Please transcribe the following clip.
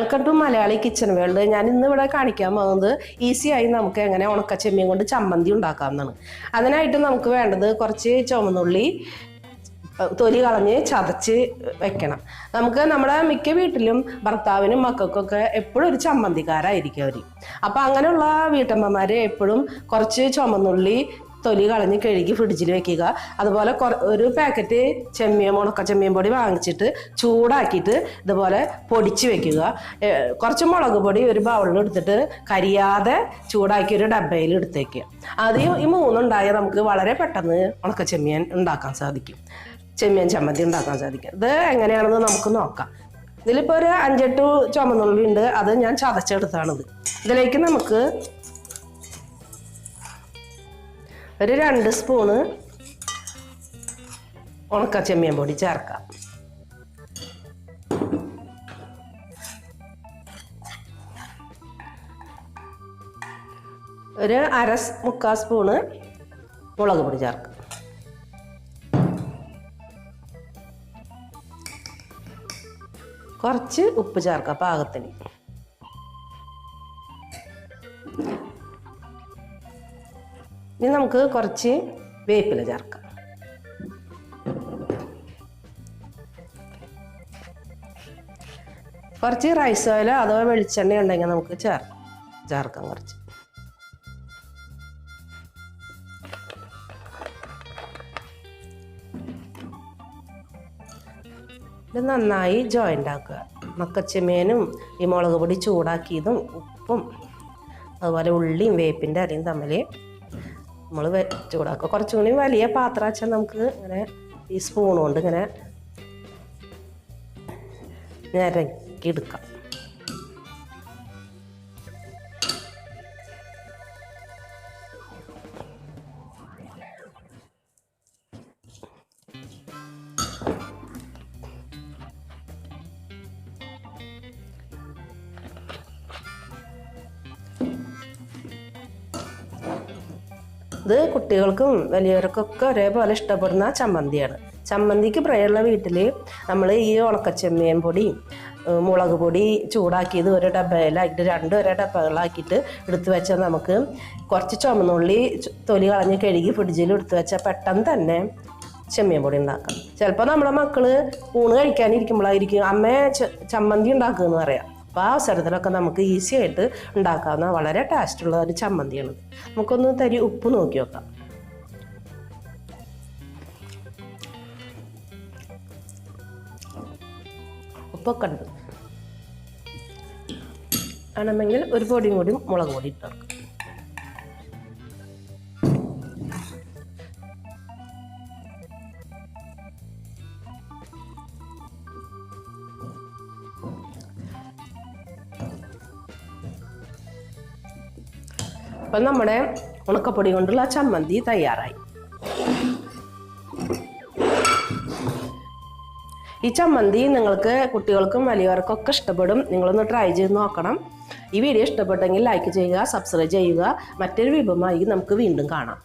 Welcome to Malayali kitchen world. ഞാൻ ഇന്ന് ഇവിടെ കാണിക്കാൻ പോകുന്നത് ഈസിയായി നമുക്ക് എങ്ങനെ ഉണക്ക ചെമ്മീൻ കൊണ്ട് ചമ്മന്തി ഉണ്ടാക്കാവുന്നതാണ്. അതിനായിട്ട് നമുക്ക് വേണ്ടത് കുറച്ച് ചുവന്നുള്ളി തൊലി കളഞ്ഞ് ചതച്ച് വെക്കണം. നമുക്ക് നമ്മുടെ മിക്ക വീട്ടിലും ഭർത്താവിനും മക്കൾക്കൊക്കെ എപ്പോഴും ഒരു ചമ്മന്തിക്കാരായിരിക്കും അവർ. അപ്പം അങ്ങനെയുള്ള വീട്ടമ്മമാർ എപ്പോഴും കുറച്ച് ചുവന്നുള്ളി തൊലി കളഞ്ഞ് കഴുകി ഫ്രിഡ്ജിൽ വെക്കുക. അതുപോലെ ഒരു പാക്കറ്റ് ഉണക്ക ചെമ്മീൻ പൊടി വാങ്ങിച്ചിട്ട് ചൂടാക്കിയിട്ട് ഇതുപോലെ പൊടിച്ച് വെക്കുക. കുറച്ച് മുളക് പൊടി ഒരു ബൗളിൽ എടുത്തിട്ട് കരിയാതെ ചൂടാക്കി ഒരു ഡബ്ബയിൽ എടുത്തേക്കുക. ഈ മൂന്നുണ്ടായാൽ നമുക്ക് വളരെ പെട്ടെന്ന് ഉണക്ക ചെമ്മീൻ ഉണ്ടാക്കാൻ സാധിക്കും, ചെമ്മീൻ ചമ്മന്തി ഉണ്ടാക്കാൻ സാധിക്കും. ഇത് എങ്ങനെയാണെന്ന് നമുക്ക് നോക്കാം. ഇതിലിപ്പോൾ ഒരു 5-8 ചുവന്നുള്ളി ഉണ്ട്, അത് ഞാൻ ചതച്ചെടുത്താണിത്. ഇതിലേക്ക് നമുക്ക് ഒരു 2 സ്പൂണ് ഉണക്ക ചെമ്മീൻ പൊടി ചേർക്കാം. ഒരു 1/4 സ്പൂണ് മുളക് പൊടി ചേർക്കാം. കുറച്ച് ഉപ്പ് ചേർക്കാം പാകത്തിന്. ഇനി നമുക്ക് കുറച്ച് വേപ്പില ചേർക്കാം. കുറച്ച് റൈസ് ഓയിലോ അഥവാ വെളിച്ചെണ്ണ ഉണ്ടെങ്കിൽ നമുക്ക് ചേർക്കാം കുറച്ച്. ഇത് നന്നായി ജോയിൻ്റ് ആക്കുക. മക്കച്ചെമ്മീനും ഈ മുളക് പൊടി ചൂടാക്കിയതും ഉപ്പും അതുപോലെ ഉള്ളിയും വേപ്പിൻ്റെ അരിയും തമ്മിൽ നമ്മൾ ചൂടാക്കുക. കുറച്ചും കൂടി വലിയ പാത്രം വെച്ചാൽ നമുക്ക് ഇങ്ങനെ ഈ സ്പൂൺ കൊണ്ട് ഇങ്ങനെ ഞരക്കി എടുക്കാം. ഇത് കുട്ടികൾക്കും വലിയവർക്കൊക്കെ ഒരേപോലെ ഇഷ്ടപ്പെടുന്ന ചമ്മന്തിയാണ്. ചമ്മന്തിക്ക് പ്രായമുള്ള വീട്ടിൽ നമ്മൾ ഈ ഉണക്കച്ചെമ്മീൻ പൊടി മുളക് പൊടി ചൂടാക്കിയത് ഒരു ഡബ്ബയിലാക്കിയിട്ട് 2 ഒരേ ഡബ്ബകളാക്കിയിട്ട് എടുത്ത് വെച്ചാൽ നമുക്ക് കുറച്ച് ചുവന്നുള്ളി തൊലി കളഞ്ഞ് കഴുകി ഫ്രിഡ്ജിൽ എടുത്ത് വെച്ചാൽ പെട്ടെന്ന് തന്നെ ചെമ്മീൻ പൊടി ഉണ്ടാക്കാം. ചിലപ്പോൾ നമ്മുടെ മക്കൾ ഊണ് കഴിക്കാനിരിക്കുമ്പോഴായിരിക്കും അമ്മേ ചമ്മന്തി ഉണ്ടാക്കുമെന്ന് പറയാം. അപ്പോൾ ആ അവസരത്തിലൊക്കെ നമുക്ക് ഈസി ആയിട്ട് ഉണ്ടാക്കാവുന്ന വളരെ ടേസ്റ്റുള്ള ഒരു ചമ്മന്തിയാണ്. നമുക്കൊന്ന് തരി ഉപ്പ് നോക്കി വെക്കാം. ഉപ്പൊക്കെ ഉണ്ട്. വേണമെങ്കിൽ ഒരു പൊടിയും കൂടി മുളക് പൊടി ഇട്ട് വെക്കാം. അപ്പം നമ്മുടെ ഉണക്കപ്പൊടി കൊണ്ടുള്ള ചമ്മന്തി തയ്യാറായി. ഈ ചമ്മന്തി നിങ്ങൾക്ക് കുട്ടികൾക്കും വലിയവർക്കൊക്കെ ഇഷ്ടപ്പെടും. നിങ്ങളൊന്ന് ട്രൈ ചെയ്ത് നോക്കണം. ഈ വീഡിയോ ഇഷ്ടപ്പെട്ടെങ്കിൽ ലൈക്ക് ചെയ്യുക, സബ്സ്ക്രൈബ് ചെയ്യുക. മറ്റൊരു വിഭവമായി നമുക്ക് വീണ്ടും കാണാം.